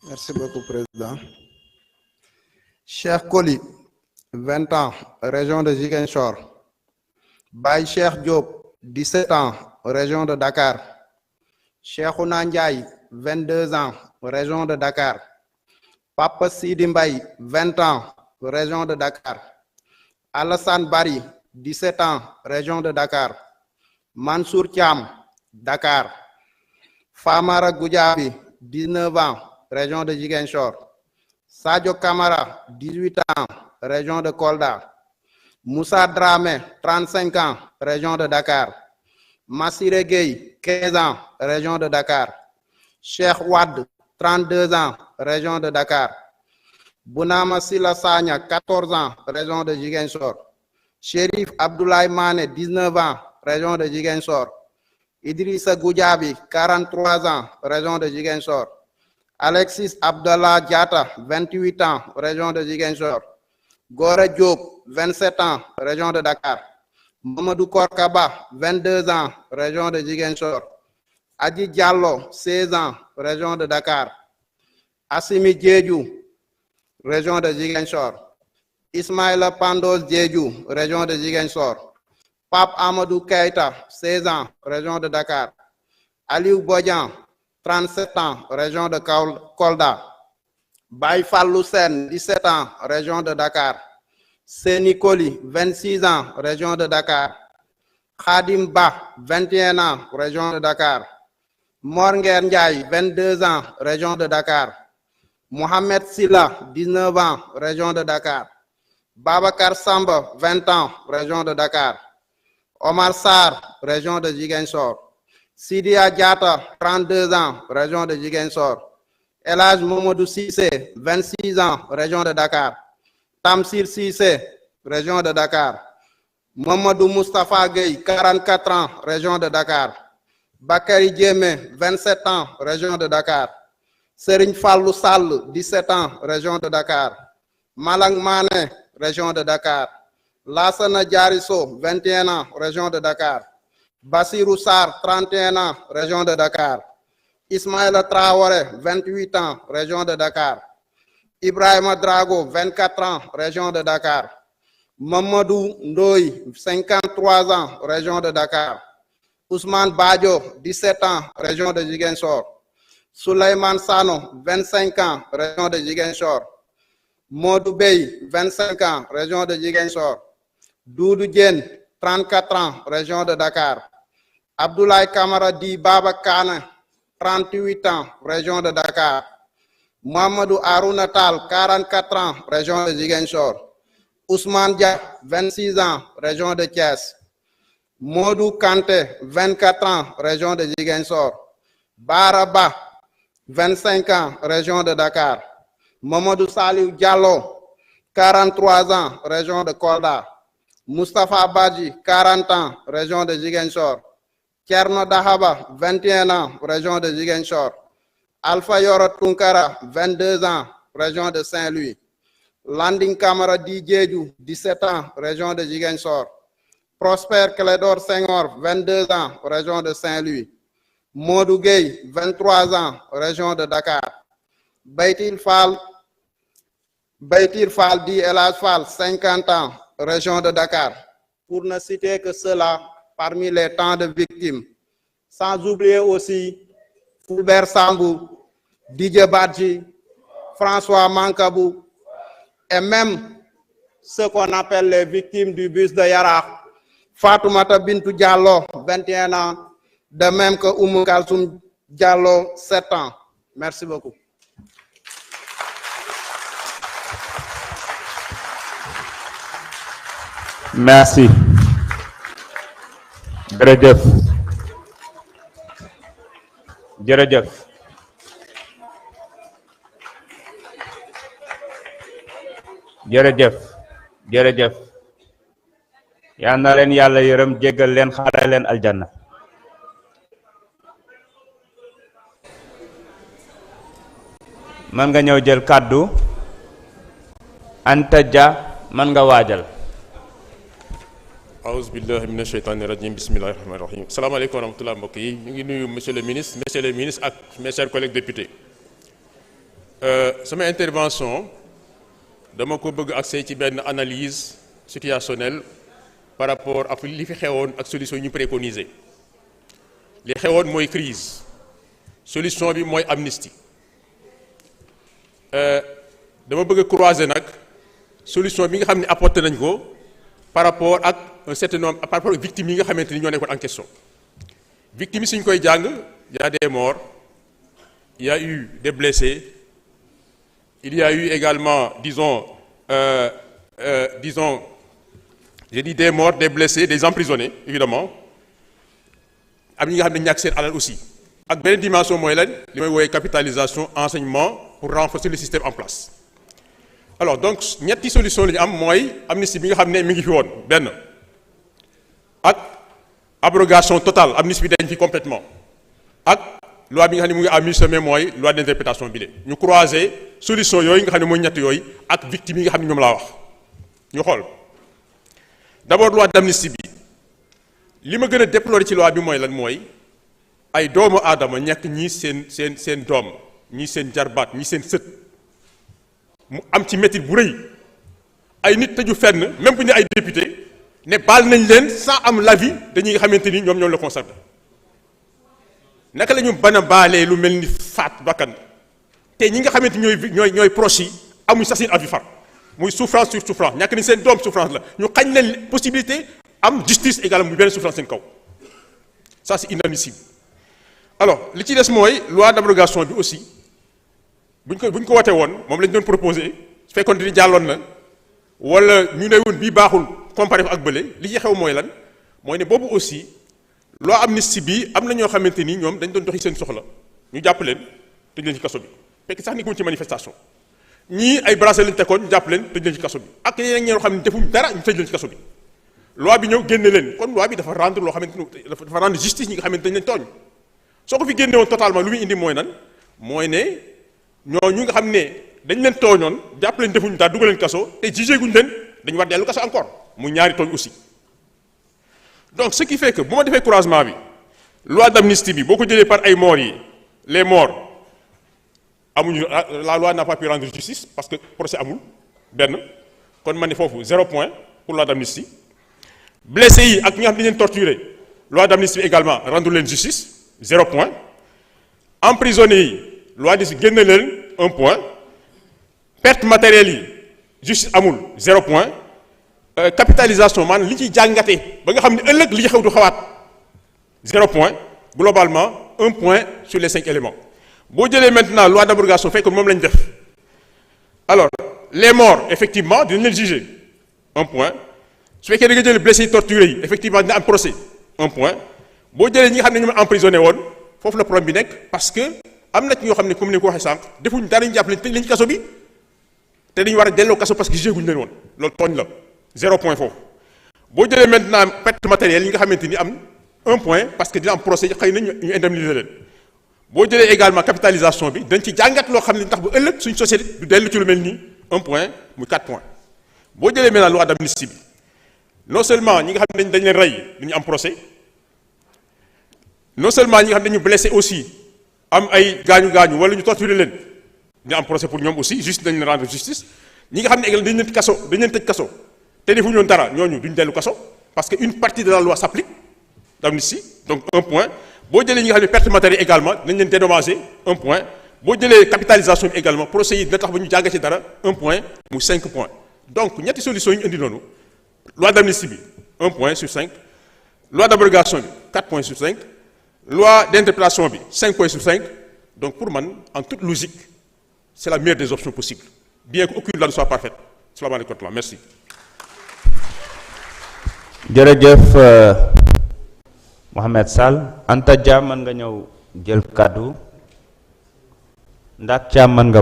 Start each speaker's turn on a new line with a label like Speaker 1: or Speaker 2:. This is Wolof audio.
Speaker 1: Merci beaucoup, Président. Cheikh Koli, 20 ans, région de Ziguinchor. Baye Cheikh Diop, 17 ans, région de Dakar. Cheikhouna Ndiaye, 22 ans, région de Dakar. Papa Sidi Mbaye, 20 ans, région de Dakar. Alassane Bari, 17 ans, région de Dakar. Mansour Thiam, Dakar. Famara Goudiaby, 19 ans, région de Ziguinchor. Sadio Kamara, 18 ans, région de Kolda. Moussa Dramé, 35 ans, région de Dakar. Massiré Gueye, 15 ans, région de Dakar. Cheikh Wad, 32 ans, région de Dakar. Bounama Silla Sagna, 14 ans, région de Ziguinchor. Chérif Abdoulaye Mané, 19 ans, région de Ziguinchor. Idrissa Goudiaby, 43 ans, région de Ziguinchor. Alexis Abdallah Diatta, 28 ans, région de Ziguinchor. Gore Diop, 27 ans, région de Dakar. Mamadou Korkaba, 22 ans, région de Ziguinchor. Adi Diallo, 16 ans, région de Dakar. Assimi Diédhiou, région de Ziguinchor. Ismaïla Pandos Diédhiou, région de Ziguinchor. Pape Amadou Keïta, 16 ans, région de Dakar. Aliou Bodian, 37 ans, région de Kolda. Baye Fallou Sen, 17 ans, région de Dakar. Seni Koli, 26 ans, région de Dakar. Khadim Ba, 21 ans, région de Dakar. Mornger Ndiaye, 22 ans, région de Dakar. Mohamed Silla, 19 ans, région de Dakar. Babacar Samba, 20 ans, région de Dakar. Omar Sarr, région de Ziguinchor. Sidia Diatta, 32 ans, région de Ziguinchor. Elhaj Momodou Cissé, 26 ans, région de Dakar. Tamsir Cissé, région de Dakar. Mamadou Moustapha Gueye, 44 ans, région de Dakar. Bakary Diémé, 27 ans, région de Dakar. Serigne Fallou Sall, 17 ans, région de Dakar. Malang Mané, région de Dakar. Lassana Diarisso, 21 ans, région de Dakar. Bassirou Sarr, 31 ans, région de Dakar. Ismaïla Traoré, 28 ans, région de Dakar. Ibrahima Drago, 24 ans, région de Dakar. Mamadou Ndoye, 53 ans, région de Dakar. Ousmane Badio, 17 ans, région de Ziguinchor. Souleymane Sano, 25 ans, région de Ziguinchor. Modou Bey, 25 ans, région de Ziguinchor. Doudou Diène, 34 ans, région de Dakar. Abdoulaye Kamara Di Baba Kane, 38 ans, région de Dakar. Mohamedou Harouna Tall, 44 ans, région de Ziguinchor. Ousmane Dia, 26 ans, région de Thiès. Modou Kanté, 24 ans, région de Ziguinchor. Baraba, 25 ans, région de Dakar. Mamadou Saliou Diallo, 43 ans, région de Kolda. Moustapha Badji, 40 ans, région de Ziguinchor. Thierno Dahaba, 21 ans, région de Ziguinchor. Alpha Yoro Tunkara, 22 ans, région de Saint-Louis. Landing Camara Di Diédhiou, 17 ans, région de Ziguinchor. Prosper Clédor Senghor, 22 ans, région de Saint-Louis. Modou Gueye, 23 ans, région de Dakar. Baitil Fall Di Elhaj Fall, 50 ans, région de Dakar. Pour ne citer que cela parmi les tant de victimes. Sans oublier aussi Fulbert Sambou, Didier Badji, François Mankabou, et même ceux qu'on appelle les victimes du bus de Yara, Fatoumata Bintou Diallo, 21 ans, de même que Oumou Kalsoum Diallo, 7 ans. Merci beaucoup.
Speaker 2: Merci. Jërëjëf. Jërëjëf. Jërëjëf. Jërëjëf. Yal na leen yàlla yërëm jéggal leen xaare leen aljanna. Man nga ñëw jël kàddu. Anta Dia man nga waajal.
Speaker 3: Aouzu billahi mina shaytani rajim, bismillahi rahmani rahim. Salaamaaleykum wa rahmatullah mbokk yi, ñu ngi nuyu monsieur le ministre ak mes chers collègues députés. sama intervention dama ko bëgg accès ci benn analyse situationnelle par rapport ak li fi xewoon ak solution yi ñu préconiser li xewoon mooy crise solution bi mooy amnistie dama bëgg a croiser nag solution bi nga xam ne apporté nañ ko par rapport ak un certain nombre par rapport ak victimes yi nga xamante ni ñoo nekkoon en question victimes yi suñ koy jàng y a des morts il y a eu des blessés il y a eu également disons j'ai dit des morts des blessés des emprisonnés évidemment am ñi nga xam ne ñàkk seen alal aussi ak beneen dimension mooy lan li may woowee capitalisation enseignement pour renforcer le système en place alors donc ñetti solution la ñu am mooy amnistie bi nga xam ne mi ngi fi woon benn ak abrogation totale amnistie bi dañ fi complètement ak loi bi nga xam ne mu ngi à mi-chemin mooy loi d'interprétation bi ñu croiser solution yooyu nga xam ne mooy ñett yooyu ak victimes yi nga xam ne ñoom laa wax ñu xool d'abord loi d'amnistie bi li ma gën a déplorer ci loi bi mooy lan mooy ay doomu aadama ñàkk ñii seen doom ñii seen jarbaat ñii seen sët mu am ci métit bu rëy ay nit tëju fenn même bu ñu ay député ne baal nañ leen sans am l'avis dañuy nga xamante ni ñoom la concerné naka la ñu ban a baalee lu mel ni faat bakkan te ñi nga xamante ñooy proches yi amuñ sax seen avis far muy souffrance sur souffrance ñàkk nañ seen doom souffrance la ñu xañ leen possibilité am justice également muy benn souffrance seen kaw ça c'est inadmissible alors li ci des mooy loi d'abrogation bi aussi buñ ko watee woon moom lañ doon proposé su fekkoon ni jàlloon na wala ñu ne woon bii baaxul comparé ko ak bële li ci xew mooy lan mooy ne boobu aussi loi amnistie bi am na ñoo xamante ni ñoom dañ doon doxi seen soxla ñu jàpp leen tëj leen ci kaso bi fekk sax ni ko ci manifestation ñii ay bracelet lañ tekkoon ñu jàpp leen tëj leen ci kaso bi ak yeneen ñoo xam ne defuñ dara ñu tëj leen ci kaso bi loi bi ñëw génne leen kon loi bi dafa rendre loo xamante ni dafa rendre justice ñi nga xamante dañ leen tooñ soo ko fi génne woon totalement lu muy indi mooy nan mooy ne ñooñu nga xam ne dañ leen tooñoon jàpp leen defuñu dara dugal leen kaso te jugé guñ leen dañu war dellu kaso encore mu ñaari tooñ aussi donc ce qui fait que bu ma defee croisement bi loi d'amnistie bi boo ko jëlee par ay morts yi les morts amuñu la loi n'a pas pu rendre justice parce que procès amul benn kon ma ne foofu 0 point pour loi d'amnistie blessés yi ak ñi nga xam ne dañ leen torturé loi d'amnistie bi également rendre leen justice 0 point emprisonnés yi loi d'amnistie génne leen 1 point perte matérielle yi justice amul 0 point capitalisation maanaam li ciy jàngate ba nga xam ne ëllëg li xew du xawaat 0 point globalement 1 point sur les 5 éléments boo jëlee maintenant loi d'abrogation fekk moom lañ def alors les morts effectivement dinañ leen juger 1 point su fekkee da nga jël blessés torturés yi effectivement dina am procès 1 point boo jëlee ñi nga xam ne ñoom emprisonné woon foofu la problème bi nekk parce que am na ci ñoo xam ne comme ni ko waxee sànq defuñ dara ñu jàpp leen tëj leen ci kaso bi te dañu war a delloo kaso parce que jugé guñ leen woon loolu tooñ la 0 point foofu boo jëlee maintenant perte matérielle yi nga xamante ni am 1 point parce que dina am procès xëy na ñu indemniser leen boo jëlee également capitalisation bi dañ ci jàngat loo xam ne tax ba ëllëg suñ société du dellu ci lu mel nii 1 point muy 4 points boo jëlee maintenant loi d'amnistie bi non seulement ñi nga xam ne dañ leen rey dañu am procès non seulement ñi nga xam ne dañu blessé aussi am ay gaañu wala ñu torturer leen ñu am procès pour ñoom aussi juste dañ leen rendre justice ñi nga xam ne également dañ leen tëj kaso te defuñu woon dara ñooñu duñ dellu kaso parce que une partie de la loi s'applique d'amnistie donc 1 point boo jëlee ñi nga xam ne perte matérielle également dañ leen dédommager 1 point boo jëlee capitalisation bi également procès yi dina tax ba ñu jàng ci dara 1 point mu 5 points donc ñetti solutions yi ñu indi noonu loi d'amnistie bi 1 point sur 5 loi d'abrogation bi 4 points sur 5 loi d'interprétation bi 5 points sur 5 donc pour man en toute logique c'est la meilleure des options possibles bien qu'aucune ne soit parfaite salaamaaleykum merci.
Speaker 2: jërëjëf Mohamed Sall Anta Dia mën nga ñëw jël kàddu Ndak Thiam mën nga wax.